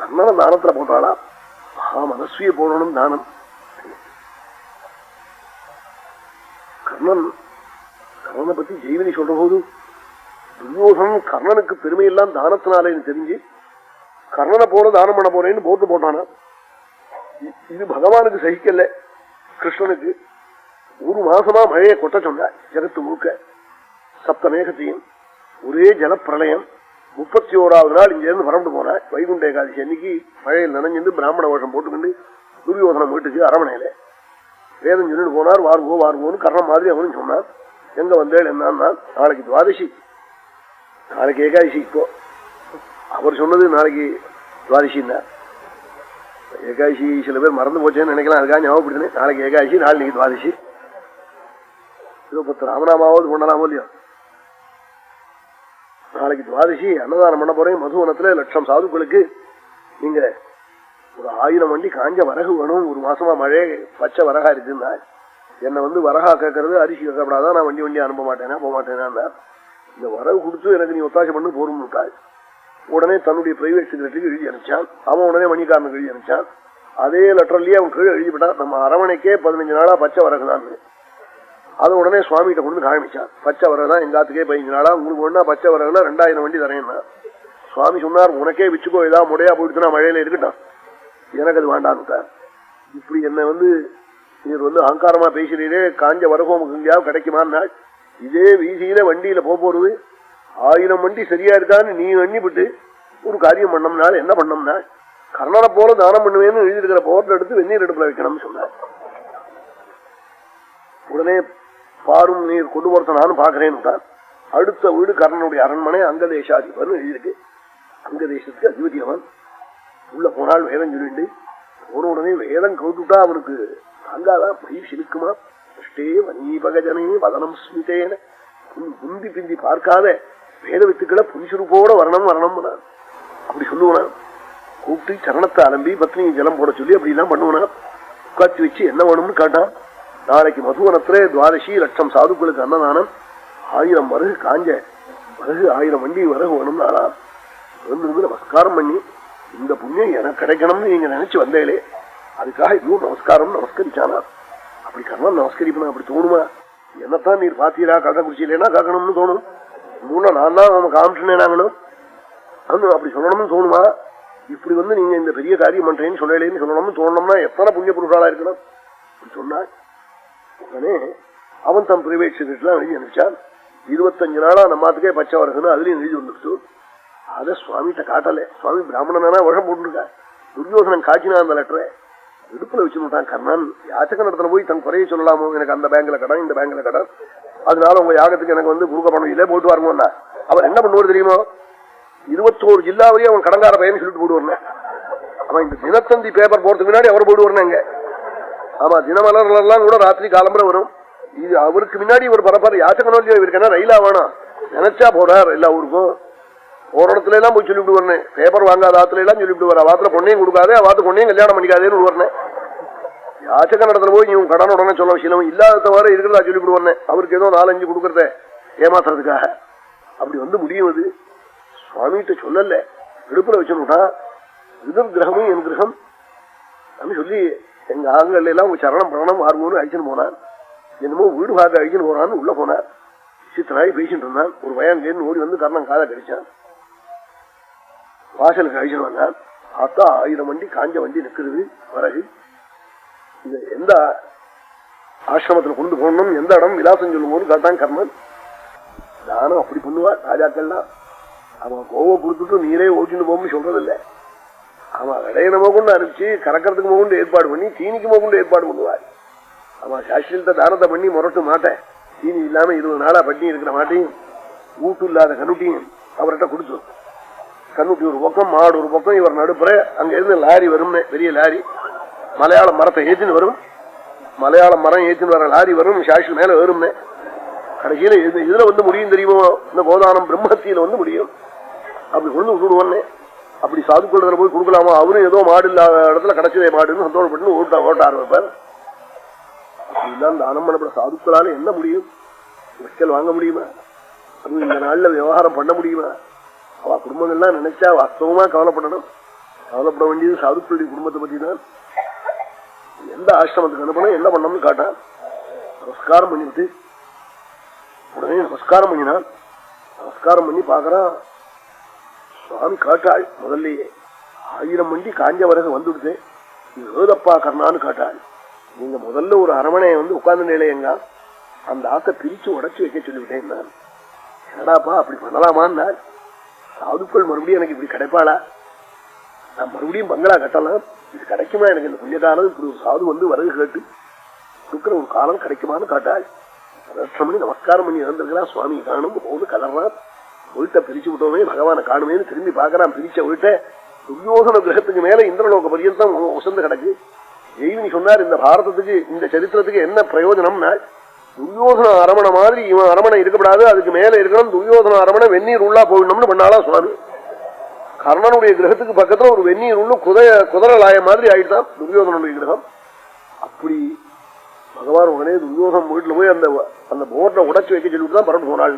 கர்ணனை தானத்துல போட்டாளா? மகா மனஸ்வியை போடணும் தானம். கர்ணனை பத்தி ஜெய்வினி சொல்ற போது துரியோதனன் கர்ணனுக்கு பெருமையெல்லாம் தானத்தினாலேன்னு தெரிஞ்சு கர்ணனை போல தானம் பண்ண போறேன்னு போட்டானா. இது பகவானுக்கு சகிக்கல. கிருஷ்ணனுக்கு ஒரு மாசமா மழையை கொட்ட சொன்ன ஜகத்து முழுக்க சப்தமேகத்தையும் ஒரே ஜலப்பிரளயம். 31வது நாள் இங்க இருந்து பரண்டு போன வைகுண்ட ஏகாதசி அன்னைக்கு மழையில் நனைஞ்சிருந்து பிராமண வேஷம் போட்டுக்கிண்டு துரியோதனம் வீட்டுக்கு அரமனையில வேதம் சொல்லிட்டு போனார். வாருவோன்னு கர்ணம் மாதிரி அவனும் சொன்னார். எங்க வந்தேள் என்னன்னா, நாளைக்கு துவாதசி, நாளைக்கு ஏகாதசி. இப்போ அவர் சொன்னது நாளைக்கு துவாதசின்னா ஏகாதசி சில பேர் மறந்து போச்சேன்னு நினைக்கலாம். அதுக்காக ஞாபகப்படுத்தினேன். நாளைக்கு ஏகாதசி, நாளைக்கு துவாதசி. இதோ 10 ராமநாமாவது பண்ணலாமோ இல்லையோ. நாளைக்கு துவாதசி அன்னதானம் பண்ண போறேன். மதுவனத்துல 1,00,000 சாதுக்களுக்கு நீங்க ஒரு 1000 வண்டி காஞ்ச வரகு வேணும். ஒரு மாசமா மழை பச்சை வரகா இருக்குன்னா என்னை வரகா கேட்கறது அரிசி கேட்கப்படாதான். நான் வண்டி அனுப்ப மாட்டேனா போக மாட்டேனா. இந்த வரகு கொடுத்து எனக்கு நீ ஒத்தாசை பண்ணு போரும் இருக்காது. உடனே தன்னுடைய பிரைவேட் செக்ரட்டரிக்கு எழுதி அனுப்பிச்சான். அவன் உடனே மணிக்காரனுக்கு எழுதி அனுப்பிச்சான். அதே லெட்டர்லயே அவன் கீழே எழுதிவிட்டான், நம்ம அரவணைக்கே 15 நாளா பச்சை வரகுதான். அதை உடனே சுவாமிகிட்ட கொண்டு காமிச்சான். பச்சை வரகுதான் எங்காத்துக்கே 15 நாளா, உங்களுக்கு ஒன்னா பச்சை வரகுல 2000 வண்டி தரேன்னா. சுவாமி சொன்னார், உனக்கே வச்சுக்கோ, ஏதாவது முறையா போயிடுச்சுன்னா மழையில இருக்கட்டும், எனக்கு அது வேண்டான்னு. இப்படி என்ன நீர் அகங்காரமா பேசுறீரே, காஞ்ச வரகோம் எங்கேயாவது கிடைக்குமான்னா, இதே வீதியில வண்டியில போறது 1000 வண்டி சரியா இருக்கான்னு நீ எண்ணிவிட்டு ஒரு காரியம் பண்ணோம்னால என்ன பண்ணோம்னா, கர்ணனை போல தானம் பண்ணுவேன்னு எழுதியிருக்கிற போர்ல எடுத்து வெந்நீர் அடுப்புல வைக்கணும்னு சொன்னார். உடனே பாரும் நீர் கொண்டு போறத நானும் பாக்குறேன்னு. அடுத்த வீடு கர்ணனுடைய அரண்மனை, அங்கதேசாதிபர்னு எழுதியிருக்கு. அங்கதேசத்துக்கு அதிபதி அவன். உள்ள போனால் வேதம் சொல்லிண்டு போன உடனே வேதம் கவுட்டுட்டா அவனுக்கு அங்காதான் பயிர் சிலுக்குமா. அஷ்டே வனீபகஜனே வதனம் ஸ்மிதேன, புந்தி பிந்தி பார்க்காத வேத வித்துக்களை புரிசுருப்போட வரணும் அப்படி சொல்லுவான். கூப்பிட்டு சரணத்தை அலம்பி பத்னி ஜலம் போட சொல்லி அப்படி எல்லாம் பண்ணுவான். உட்காந்து வச்சு என்ன வேணும்னு கேட்டான். நாளைக்கு மதுவனத்துல துவாதசி 1,00,000 சாதுக்களுக்கு அன்னதானம், 1000 வரகு காஞ்ச வரகு 1000 வண்டி வரகு வேணும்னு ஆளாம். நமஸ்காரம் பண்ணி இந்த புண்ணியம் எனக்கு கிடைக்கணும்னு நீங்க நினைச்சு வந்தேலே, அதுக்காக இன்னும் நமஸ்கரிச்சானா. அப்படி கர்ணன் நமஸ்கரிப்பா அப்படி தோணுமா? என்னத்தான் நீர் பாத்தீரா கதை குடிச்சிலேன்னா கேட்கணும்னு தோணும். மூணு நான் தான் அவன் காமிச்சுனேனாங்கணும் அப்படி சொல்லணும்னு தோணுமா? இப்படி நீங்க இந்த பெரிய காரியம் பண்றேன்னு சொல்லலேன்னு சொல்லணும்னு தோணணும்னா எத்தனை புண்ணிய புருஷாலா இருக்கணும். அப்படி சொன்னா உடனே அவன் தன் பிரைவேட் செக்ரட்டரிலாம் எழுதி அனுப்பிச்சான். 25 நாளா நம்மாத்துக்கே பச்சை வரகுன்னு அதுலயும் எழுதி வந்துடுச்சு. அதை சுவாமிகிட்ட காட்டல. சுவாமி பிராமணனா வருஷம் போட்டுருக்கா. துரியோதனன் காய்ச்சினா அந்த லெட்டரை இடுப்புல வச்சுட்டான். கர்ணன் யாச்சக நடத்துல போய் தன் குறைய சொல்லலாமோ, எனக்கு அந்த பேங்க்ல கடன் இந்த பேங்க்ல கடன், அதனால உங்க யாகத்துக்கு எனக்கு கொடுக்க பணம் இல்லை போட்டு வரணும்னா அவன் என்ன பண்ணுவார் தெரியுமோ? 21 ஜில்லாவிலேயே அவன் கடங்கார பையன் சொல்லிட்டு போடுவார். அவன் இந்த தினத்தந்தி பேப்பர் போறதுக்கு முன்னாடி அவர் போடுவாருங்க. ஆமா, தினமலர்லாம் கூட ராத்திரி காலம்பரை வரும். இது அவருக்கு முன்னாடி ஒரு பரப்பாரு யாச்சகனோ இல்லையோ, இவருக்குன்னா ரயிலா வேணும் நினைச்சா போறார். எல்லா ஊருக்கும் ஒரு இடத்துல எல்லாம் போய் சொல்லிவிட்டு வரேன். பேப்பர் வாங்காத ஆத்துல எல்லாம் சொல்லிவிட்டு வர, வாத்துல பொண்ணையும் கொடுக்காதே, வாத்து பொண்ணையும் கல்யாணம் பண்ணிக்காதேன்னு வரேன். யாச்சக நடத்துல போய் இவங்க கடன் உடனே சொல்ல விஷயம் இல்லாத வர இருக்கிறதா சொல்லிவிட்டு வரேன். அவருக்கு ஏதோ 4-5 கொடுக்கறத ஏமாத்துறதுக்காக அப்படி முடியும். அது சுவாமிகிட்ட சொல்லல, இடுப்புல வச்சுட்டா. இது கிரகமும் என் கிரகம் அப்படின்னு சொல்லி எங்க ஆண்கள் எல்லாம் சரணம் பிரணம் ஆர்வம்னு அழிச்சுன்னு போனான். என்னமோ வீடு பார்க்க அழிச்சுன்னு போறான்னு உள்ள போனார். சித்தனாய் பேசிட்டு இருந்தான். ஒரு வயங்கன்னு ஓடி கர்ணன் காதை கடிச்சான். வாசலுக்கு அழிச்சுன்னு வந்தான். பார்த்தா 1000 வண்டி காஞ்ச வண்டி நிற்கிறது வரகு. இது எந்த ஆசிரமத்துல கொண்டு போகணும், எந்த இடம் விலாசம் சொல்லும் போது கேட்டான் கர்ணன். நானும் அப்படி பண்ணுவார் ராஜாக்கள்லாம். அவன் கோவ கொடுத்துட்டு நீரே ஓட்டின்னு போகும்னு சொல்றதில்லை. அவன் விடையனமோ கொண்டு அனுப்பிச்சு கறக்கிறதுக்கு கொண்டு ஏற்பாடு பண்ணி தீனிக்கு கொண்டு ஏற்பாடு பண்ணுவார். அவன் சாஸ்திரத்தை தானத்தை பண்ணி முரட்டு மாட்டேன், தீனி இல்லாம 20 நாளா பண்ணி இருக்கிற மாட்டையும் ஊட்டு இல்லாத கண்ணுட்டியும் அவர்கிட்ட கொடுத்தோம். கண்ணுட்டி ஒரு பக்கம், மாடு ஒரு பக்கம், இவர் நடுப்புற. அங்க இருந்து லாரி வரும்னு, பெரிய லாரி மலையாள மரத்தை ஏற்றின்னு வரும். மலையாள மரம் ஏற்றின்னு வர லாரி வரும், சாஷி மேல வரும்னு. கடைசியில இதுல முடியும் தெரியுமோ, இந்த கோதானம் பிரம்மத்தியில முடியும். அப்படி கொண்டு விட்டுடுவோன்னே. அப்படி சாதுக்குள்ள போய் கொடுக்கலாமா? அவரும் ஏதோ மாடு இல்லாத இடத்துல கிடைச்சதே மாடுன்னு சந்தோஷப்பட்டு ஓட்ட ஆரம்பிப்பார். அப்படிலாம் தானம் பண்ணப்பட சாதுக்களால என்ன முடியும்? வைக்கல் வாங்க முடியுமா? அதுவும் இந்த நாள்ல விவகாரம் பண்ண முடியுமா? அவ குடும்பங்கள்லாம் நினைச்சா வாஸ்தவமா கவலைப்படணும். கவலைப்பட வேண்டியது சாதுக்களுடைய குடும்பத்தை பத்தி தான். எந்த ஆசிரமத்துக்கு அனுப்பணும் என்ன பண்ணணும்னு காட்டான். நமஸ்காரம் பண்ணிவிட்டு உடனே நமஸ்காரம் பண்ணினான். நமஸ்காரம் பண்ணி பாக்குறான், சுவாமி காட்டாள். முதல்லயே 1000 மண்டி காஞ்ச வரகு வந்துடுது, ஏதப்பா கர்ணான்னு காட்டாள். நீங்க முதல்ல ஒரு அரமனையை உட்கார்ந்து நிலையங்க, அந்த ஆக்க பிரிச்சு உடச்சு வைக்க சொல்லிவிட்டேன். நான் என்னடாப்பா அப்படி பண்ணலாமான்னா, சாதுக்கள் மறுபடியும் எனக்கு இப்படி கிடைப்பாளா, நான் மறுபடியும் பங்களா கட்டலாம், இது கிடைக்குமா எனக்கு இந்த புண்ணிய காலம், இப்படி ஒரு சாது வரகு கேட்டு கொடுக்குற ஒரு காலம் கிடைக்குமான்னு காட்டாள். பண்ணி நமஸ்காரம் பண்ணி இறந்திருக்கிறான். சுவாமி காணும் போது கலர்றான். வீட்டை பிரிச்சு விட்டோமே, பகவானை காணுமேன்னு திரும்பி பாக்குறான். பிரிச்ச வீட்டை துரியோதன கிரகத்துக்கு மேல இந்திரலோக பரியந்தம் உசந்து கிடக்கு. ஜெய்வினி சொன்னார், இந்த பாரதத்துக்கு இந்த சரித்திரத்துக்கு என்ன பிரயோஜனம்னா, துரியோதன அரமணை மாதிரி இவன் அரமணை இருக்கப்படாது, அதுக்கு மேல இருக்கணும் துரியோதன அரமணை வெந்நீர் உள்ளா போயிடணும்னு பண்ணாலா சுவாமி. கர்ணனுடைய கிரகத்துக்கு பக்கத்துல ஒரு வெந்நீர் உள்ள குதிரலாய மாதிரி ஆயிடுதான் துரியோதனுடைய கிரகம். அப்படி பகவான் உடனே துரியோதனம் வீட்டுல போய் அந்த போர்டை உடைச்சு வைக்க சொல்லிட்டு தான் பரட்டு போனாள்.